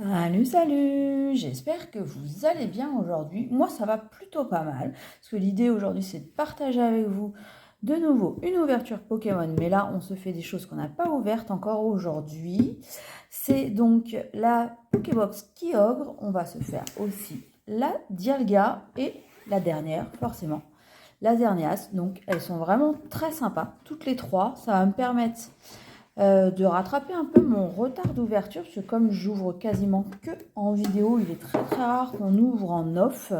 Salut, salut! J'espère que vous allez bien aujourd'hui. Moi, ça va plutôt pas mal, parce que l'idée aujourd'hui, c'est de partager avec vous de nouveau une ouverture Pokémon. Mais là, on se fait des choses qu'on n'a pas ouvertes encore aujourd'hui. C'est donc la Pokébox Kyogre. On va se faire aussi la Dialga et la dernière, forcément, la Xerneas. Donc, elles sont vraiment très sympas, toutes les trois. Ça va me permettre de rattraper un peu mon retard d'ouverture, parce que comme j'ouvre quasiment que en vidéo, il est très très rare qu'on ouvre en off.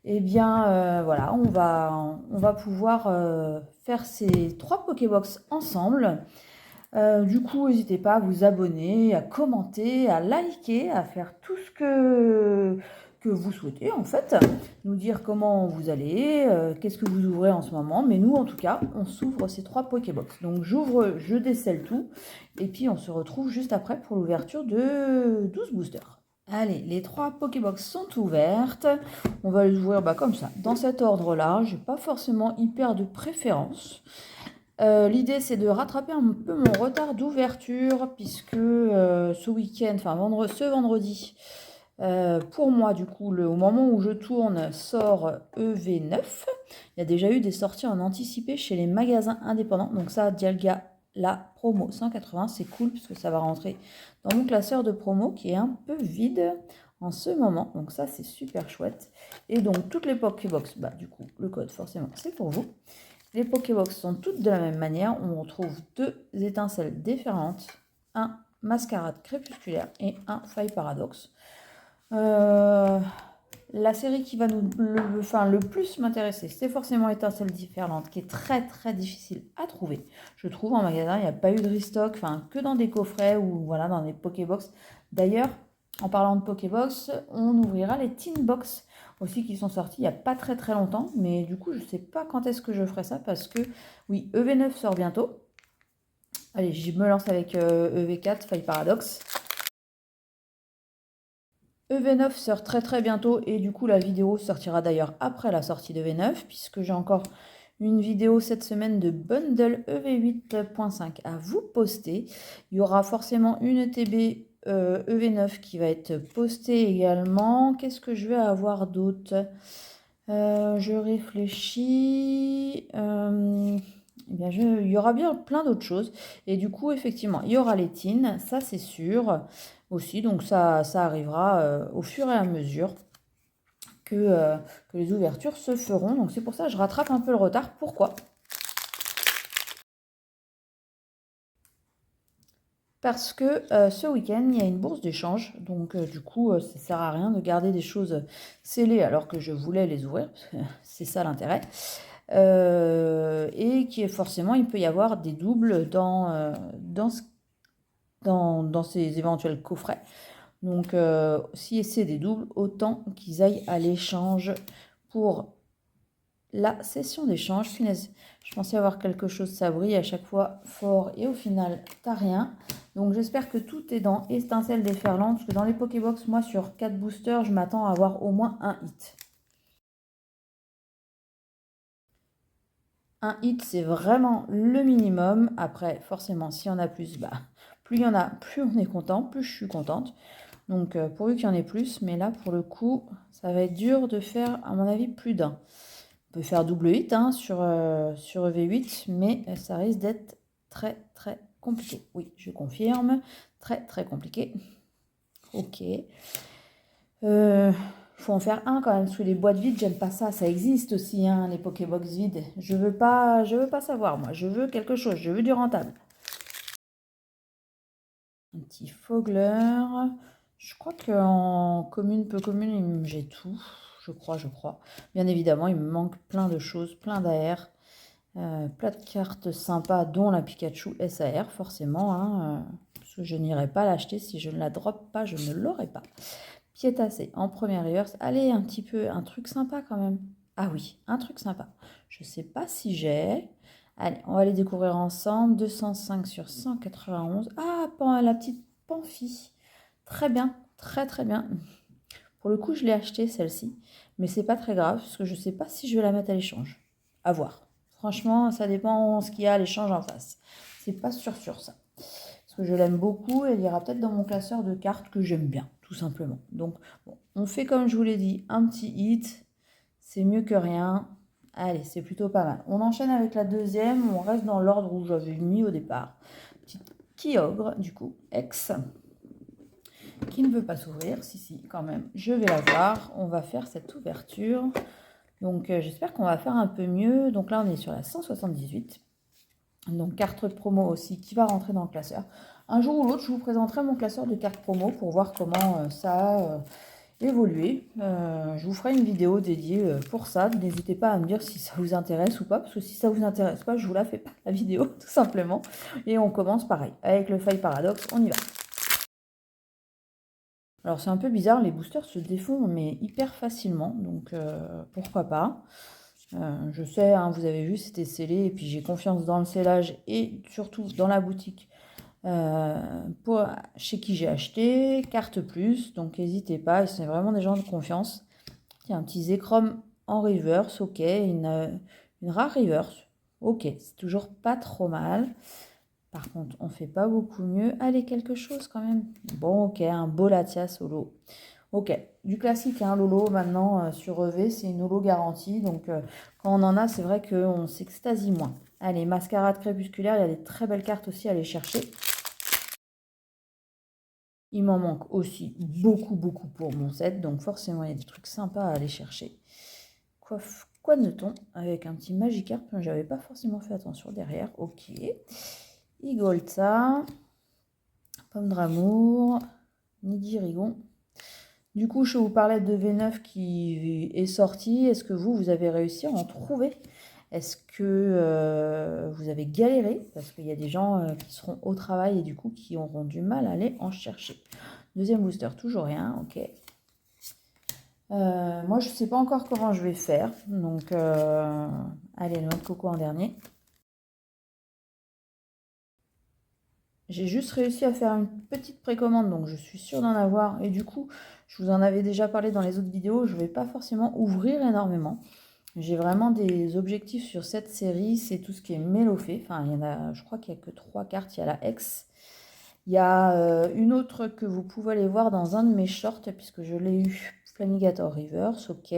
Et bien voilà, on va pouvoir faire ces trois Pokébox ensemble. Du coup, n'hésitez pas à vous abonner, à commenter, à liker, à faire tout ce que vous souhaitez en fait. Nous dire comment vous allez, qu'est-ce que vous ouvrez en ce moment. Mais nous, en tout cas, on s'ouvre ces trois Pokébox. Donc j'ouvre, je décèle tout. Et puis on se retrouve juste après pour l'ouverture de 12 boosters. Allez, les trois Pokébox sont ouvertes. On va les ouvrir comme ça, dans cet ordre-là. Je n'ai pas forcément hyper de préférence. L'idée, c'est de rattraper un peu mon retard d'ouverture, puisque ce week-end, enfin ce vendredi, pour moi, du coup, au moment où je tourne, sort EV9. Il y a déjà eu des sorties en anticipé chez les magasins indépendants. Donc ça, Dialga, la promo 180, c'est cool, puisque ça va rentrer dans mon classeur de promo, qui est un peu vide en ce moment. Donc ça, c'est super chouette. Et donc, toutes les Pokébox, du coup, le code, forcément, c'est pour vous. Les Pokébox sont toutes de la même manière. On retrouve deux étincelles différentes, un mascarade crépusculaire et un faille paradoxe. La série qui va le plus m'intéresser, c'est forcément étincelle différente, qui est très très difficile à trouver. Je trouve en magasin, il n'y a pas eu de restock, que dans des coffrets ou voilà, dans des Pokébox. D'ailleurs, en parlant de Pokébox, on ouvrira les Teen Box aussi qui sont sortis il n'y a pas très très longtemps. Mais du coup, je ne sais pas quand est-ce que je ferai ça parce que, oui, EV9 sort bientôt. Allez, je me lance avec EV4, Faille Paradoxe. EV9 sort très très bientôt et du coup la vidéo sortira d'ailleurs après la sortie de EV9 puisque j'ai encore une vidéo cette semaine de bundle EV8.5 à vous poster. Il y aura forcément une TB EV9 qui va être postée également. Qu'est-ce que je vais avoir d'autre? Je réfléchis. Eh bien, il y aura bien plein d'autres choses. Et du coup, effectivement, il y aura les teens, ça c'est sûr aussi. Donc ça arrivera au fur et à mesure que les ouvertures se feront. Donc c'est pour ça que je rattrape un peu le retard. Pourquoi? Parce que ce week-end, il y a une bourse d'échange. Donc du coup, ça ne sert à rien de garder des choses scellées alors que je voulais les ouvrir. C'est ça l'intérêt. Et qui est forcément, il peut y avoir des doubles dans ces éventuels coffrets. Donc, si c'est des doubles, autant qu'ils aillent à l'échange pour la session d'échange. Punaise, je pensais avoir quelque chose, ça brille à chaque fois fort et au final, t'as rien. Donc, j'espère que tout est dans étincelle déferlante, parce que dans les Pokébox, moi, sur 4 boosters, je m'attends à avoir au moins un hit. Un hit, c'est vraiment le minimum. Après, forcément, s'il y en a plus, plus il y en a, plus on est content, plus je suis contente. Donc, pourvu qu'il y en ait plus. Mais là, pour le coup, ça va être dur de faire, à mon avis, plus d'un. On peut faire double hit sur EV8, mais ça risque d'être très, très compliqué. Oui, je confirme. Très, très compliqué. Ok. Faut en faire un quand même, parce que les boîtes vides, j'aime pas ça. Ça existe aussi, les Pokébox vides. Je veux pas savoir, moi. Je veux quelque chose, je veux du rentable. Un petit Fogler. Je crois qu'en commune, peu commune, j'ai tout. Je crois. Bien évidemment, il me manque plein de choses, plein d'AR. Plein de cartes sympas, dont la Pikachu SAR, forcément. Parce que je n'irai pas l'acheter. Si je ne la drop pas, je ne l'aurai pas. Piétassé en première reverse. Allez, un truc sympa quand même. Ah oui, un truc sympa. Je ne sais pas si j'ai. Allez, on va les découvrir ensemble. 205 sur 191. Ah, la petite Panfi. Très bien, très très bien. Pour le coup, je l'ai acheté celle-ci. Mais c'est pas très grave, parce que je ne sais pas si je vais la mettre à l'échange. À voir. Franchement, ça dépend ce qu'il y a à l'échange en face. C'est pas sûr ça. Parce que je l'aime beaucoup, elle ira peut-être dans mon classeur de cartes que j'aime bien, tout tout simplement. Donc, bon, on fait comme je vous l'ai dit, un petit hit, c'est mieux que rien. Allez, c'est plutôt pas mal. On enchaîne avec la deuxième, on reste dans l'ordre où j'avais mis au départ. Petite Kyogre, du coup, ex, qui ne veut pas s'ouvrir. Si, quand même, je vais la voir. On va faire cette ouverture. Donc, j'espère qu'on va faire un peu mieux. Donc là, on est sur la 178. Donc, carte promo aussi qui va rentrer dans le classeur. Un jour ou l'autre, je vous présenterai mon classeur de cartes promo pour voir comment ça a évolué. Je vous ferai une vidéo dédiée pour ça. N'hésitez pas à me dire si ça vous intéresse ou pas, parce que si ça vous intéresse pas, je vous la fais pas, la vidéo, tout simplement. Et on commence pareil. Avec le Faille Paradoxe, on y va. Alors, c'est un peu bizarre, les boosters se défont, mais hyper facilement. Donc, pourquoi pas. Je sais, hein, vous avez vu, c'était scellé, et puis j'ai confiance dans le scellage et surtout dans la boutique chez qui j'ai acheté, carte plus, donc n'hésitez pas, c'est vraiment des gens de confiance. Tiens, un petit Zekrom en reverse, ok, une rare reverse, ok, c'est toujours pas trop mal. Par contre, on fait pas beaucoup mieux. Allez, quelque chose quand même. Bon, ok, un beau Latias solo. Ok, du classique, hein, Lolo, maintenant, sur EV, c'est une Holo garantie. Donc, quand on en a, c'est vrai qu'on s'extasie moins. Allez, Mascarade crépusculaire, il y a des très belles cartes aussi à aller chercher. Il m'en manque aussi beaucoup pour mon set. Donc, forcément, il y a des trucs sympas à aller chercher. Quoi de ton avec un petit Magikarp, j'avais pas forcément fait attention derrière. Ok. Igolta, Pomme d'amour, Nidirigon. Du coup, je vous parlais de V9 qui est sorti. Est-ce que vous avez réussi à en trouver? Est-ce que vous avez galéré? Parce qu'il y a des gens qui seront au travail et du coup qui auront du mal à aller en chercher. Deuxième booster, toujours rien, ok. Moi, je ne sais pas encore comment je vais faire. Donc, allez, noix de coco en dernier. J'ai juste réussi à faire une petite précommande, donc je suis sûre d'en avoir. Et du coup, je vous en avais déjà parlé dans les autres vidéos, je ne vais pas forcément ouvrir énormément. J'ai vraiment des objectifs sur cette série, c'est tout ce qui est Mélofée. Enfin, il y en a, je crois qu'il n'y a que 3 cartes. Il y a la X. Il y a une autre que vous pouvez aller voir dans un de mes shorts, puisque je l'ai eu, Flamigator Reverse, ok.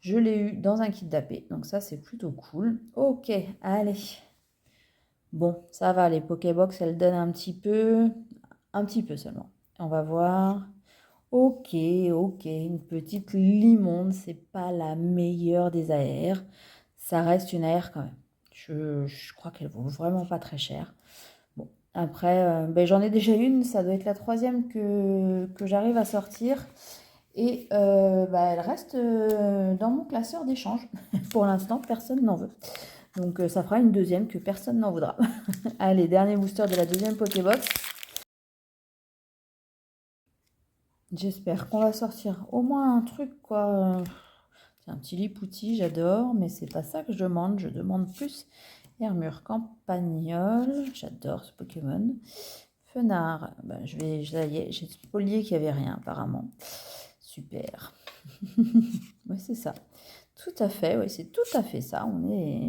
Je l'ai eu dans un kit d'AP, donc ça c'est plutôt cool. Ok, allez. Bon, ça va, les Pokébox, elles donnent un petit peu seulement. On va voir. Ok, une petite limonde, c'est pas la meilleure des AR. Ça reste une AR quand même. Je crois qu'elle vaut vraiment pas très cher. Bon, après, ben, j'en ai déjà une, ça doit être la troisième que j'arrive à sortir. Et bah, elle reste dans mon classeur d'échange. Pour l'instant, personne n'en veut. Donc ça fera une deuxième que personne n'en voudra. Allez, dernier booster de la deuxième Pokébox. J'espère qu'on va sortir au moins un truc, quoi. C'est un petit lipouti, j'adore, mais c'est pas ça que je demande. Je demande plus Hermure Campagnol. J'adore ce Pokémon. Fenard, ben, ça y est, j'ai spolié qu'il n'y avait rien apparemment. Super. Oui, c'est ça. Tout à fait, oui, c'est tout à fait ça.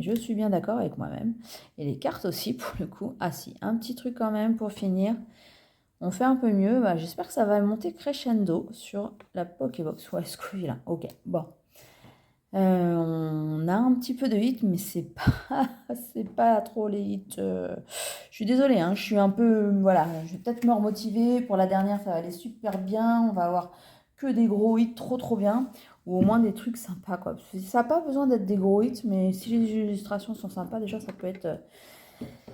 Je suis bien d'accord avec moi-même. Et les cartes aussi, pour le coup. Ah si, un petit truc quand même pour finir. On fait un peu mieux. Bah, j'espère que ça va monter crescendo sur la Pokébox. Ouais, Scoville. Ok, bon. On a un petit peu de hit, mais c'est pas, c'est pas trop les hits. Je suis désolée, hein, je suis un peu, voilà, je vais peut-être me remotiver. Pour la dernière, ça va aller super bien. On va avoir que des gros hits trop bien, ou au moins des trucs sympas, quoi. Ça n'a pas besoin d'être des gros hits, mais si les illustrations sont sympas, déjà,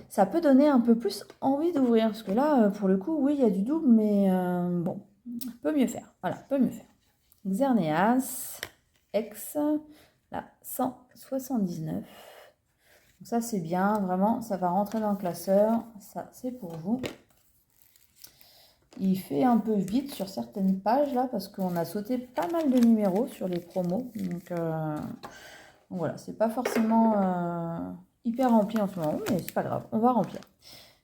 ça peut donner un peu plus envie d'ouvrir. Parce que là, pour le coup, oui, il y a du double, mais bon, peut mieux faire. Voilà, peut mieux faire. Xerneas, X, la 179. Donc ça, c'est bien, vraiment, ça va rentrer dans le classeur. Ça, c'est pour vous. Il fait un peu vite sur certaines pages, là, parce qu'on a sauté pas mal de numéros sur les promos. Donc voilà, c'est pas forcément hyper rempli en ce moment, mais c'est pas grave, on va remplir.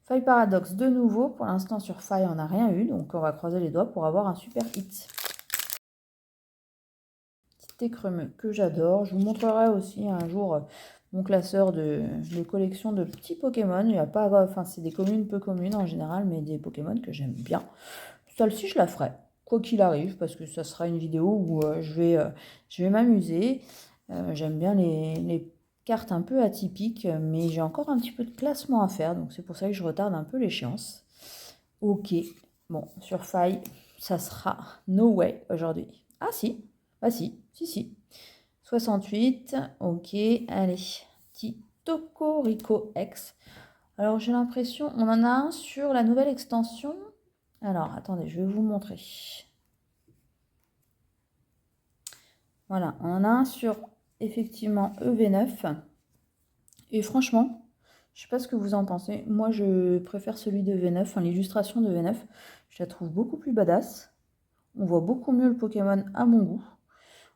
Faille Paradoxe de nouveau. Pour l'instant, sur Faille, on n'a rien eu, donc on va croiser les doigts pour avoir un super hit. Écremeux que j'adore. Je vous montrerai aussi un jour mon classeur de collection de petits Pokémon. Il y a pas, enfin c'est des communes peu communes en général, mais des Pokémon que j'aime bien. Celle-ci je la ferai. quoi qu'il arrive, parce que ça sera une vidéo où je vais m'amuser. J'aime bien les cartes un peu atypiques, mais j'ai encore un petit peu de classement à faire, donc c'est pour ça que je retarde un peu l'échéance. Ok, bon, sur faille, ça sera no way aujourd'hui. Ah si, ah si. 68, ok, allez, petit Rico X. Alors j'ai l'impression, on en a un sur la nouvelle extension. Alors attendez, je vais vous montrer. Voilà, on en a un sur effectivement EV9. Et franchement, je sais pas ce que vous en pensez. Moi, je préfère celui de V9, enfin l'illustration de V9. Je la trouve beaucoup plus badass. On voit beaucoup mieux le Pokémon à mon goût.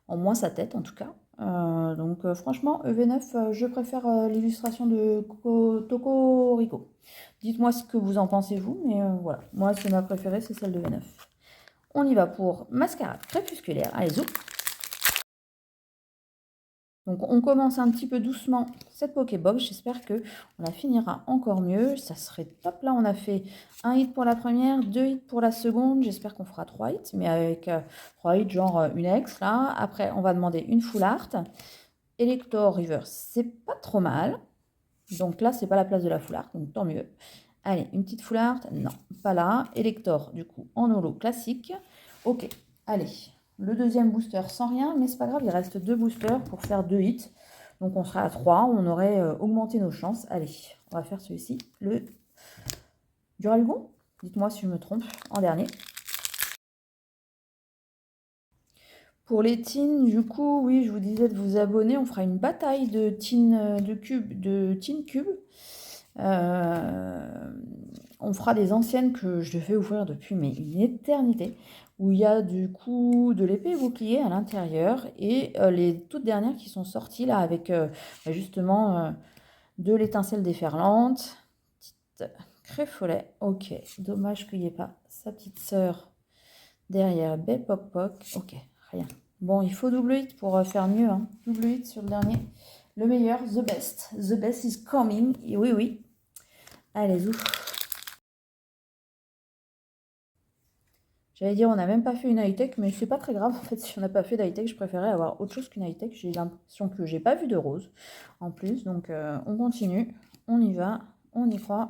En moins sa tête, en tout cas. Donc franchement, EV9, je préfère l'illustration de Rico. Dites-moi ce que vous en pensez, vous. Mais voilà, moi, c'est ma préférée, c'est celle de V9. On y va pour Mascarade crépusculaire. Allez, zou. Donc on commence un petit peu doucement cette Pokébox, j'espère que on la finira encore mieux, ça serait top. Là on a fait un hit pour la première, 2 hits pour la seconde, j'espère qu'on fera 3 hits, mais avec 3 hits genre une ex là. Après on va demander une full art, Elector Reverse, c'est pas trop mal, donc là c'est pas la place de la full art, donc tant mieux. Allez, une petite full art, non, pas là, Elector du coup en holo classique, ok, allez. Le deuxième booster sans rien, mais c'est pas grave, il reste 2 boosters pour faire 2 hits. Donc on sera à 3, on aurait augmenté nos chances. Allez, on va faire celui-ci, le Duralgon. Dites-moi si je me trompe, en dernier. Pour les teens, du coup, oui, je vous disais de vous abonner. On fera une bataille de teen, teen cube. On fera des anciennes que je devais ouvrir depuis mais une éternité, où il y a du coup de l'épée bouclier à l'intérieur et les toutes dernières qui sont sorties là avec justement de l'étincelle déferlante, petite Créfolet, ok, dommage qu'il n'y ait pas sa petite sœur derrière, Belle Poc Poc, ok, rien. Bon, il faut double hit pour faire mieux, hein. Double hit sur le dernier, le meilleur, the best is coming, et oui, allez, ouf. J'allais dire, on n'a même pas fait une high-tech, mais c'est pas très grave. En fait, si on n'a pas fait d'high-tech, je préférais avoir autre chose qu'une high-tech. J'ai l'impression que j'ai pas vu de rose en plus. Donc, on continue, on y va, on y croit.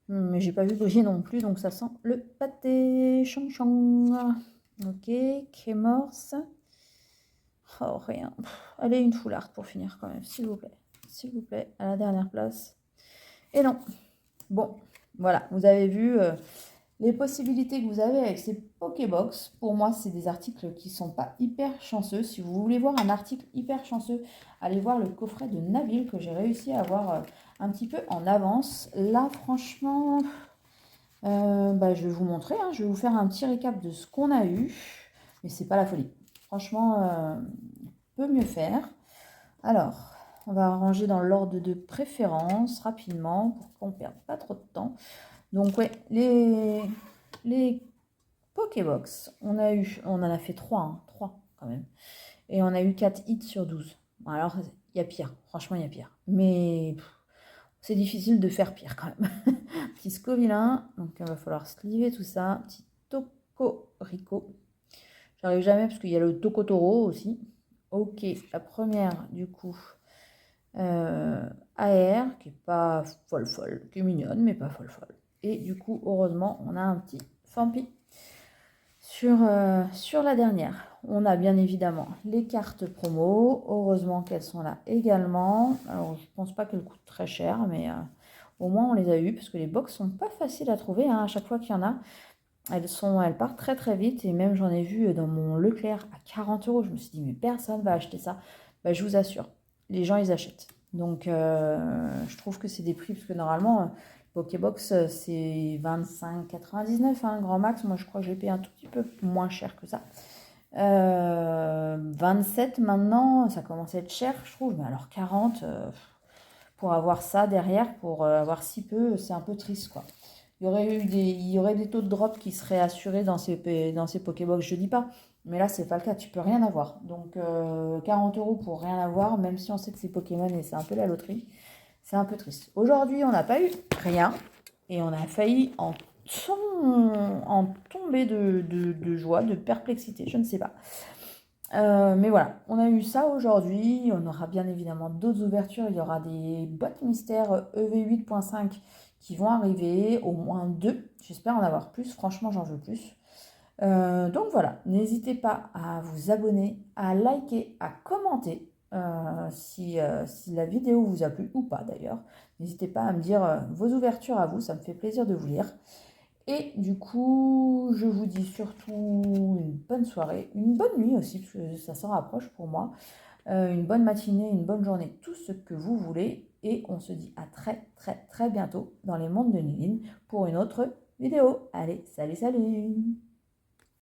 Mais j'ai pas vu briller non plus, donc ça sent le pâté. Chang chang. Ok, Crémorse. Oh, rien. Allez, une full art pour finir quand même, s'il vous plaît. S'il vous plaît, à la dernière place. Et non. Bon, voilà, vous avez vu les possibilités que vous avez avec ces Pokébox. Pour moi, c'est des articles qui ne sont pas hyper chanceux. Si vous voulez voir un article hyper chanceux, allez voir le coffret de Nabil que j'ai réussi à avoir un petit peu en avance. Là, franchement, je vais vous montrer. Hein, je vais vous faire un petit récap de ce qu'on a eu. Mais c'est pas la folie. Franchement, peut mieux faire. Alors, on va ranger dans l'ordre de préférence rapidement pour qu'on ne perde pas trop de temps. Donc, ouais, les Pokébox, on en a fait 3, hein, 3 quand même. Et on a eu 4 hits sur 12. Bon, alors, il y a pire, franchement, il y a pire. Mais c'est difficile de faire pire quand même. Petit Scovillain, donc il va falloir sliver tout ça. Petit Rico. J'arrive jamais parce qu'il y a le Tokotoro aussi. Ok, la première, du coup, AR, qui est pas folle, qui est mignonne, mais pas folle. Et du coup, heureusement, on a un petit Fampi sur la dernière. On a bien évidemment les cartes promo. Heureusement qu'elles sont là également. Alors, je pense pas qu'elles coûtent très cher, mais au moins on les a eues parce que les box sont pas faciles à trouver. Hein. À chaque fois qu'il y en a, elles partent très très vite. Et même j'en ai vu dans mon Leclerc à 40 €. Je me suis dit, mais personne va acheter ça. Bah, je vous assure, les gens ils achètent. Donc je trouve que c'est des prix, parce que normalement, Pokébox c'est 25,99 hein, grand max. Moi je crois que j'ai payé un tout petit peu moins cher que ça. 27 maintenant, ça commence à être cher, je trouve. Mais alors 40, pour avoir ça derrière, pour avoir si peu, c'est un peu triste quoi. Il y aurait des taux de drop qui seraient assurés dans ces Pokébox, je dis pas. Mais là, c'est pas le cas, tu peux rien avoir. Donc 40 € pour rien avoir, même si on sait que c'est Pokémon et c'est un peu la loterie, c'est un peu triste. Aujourd'hui, on n'a pas eu rien et on a failli en sont en tombée de joie, de perplexité, je ne sais pas. Mais voilà, on a eu ça aujourd'hui. On aura bien évidemment d'autres ouvertures. Il y aura des boîtes mystères EV8.5 qui vont arriver, au moins 2. J'espère en avoir plus. Franchement, j'en veux plus. Donc voilà, n'hésitez pas à vous abonner, à liker, à commenter si la vidéo vous a plu ou pas d'ailleurs. N'hésitez pas à me dire vos ouvertures à vous, ça me fait plaisir de vous lire. Et du coup, je vous dis surtout une bonne soirée, une bonne nuit aussi, parce que ça s'en rapproche pour moi. Une bonne matinée, une bonne journée, tout ce que vous voulez. Et on se dit à très très très bientôt dans les mondes de Niline pour une autre vidéo. Allez, salut salut!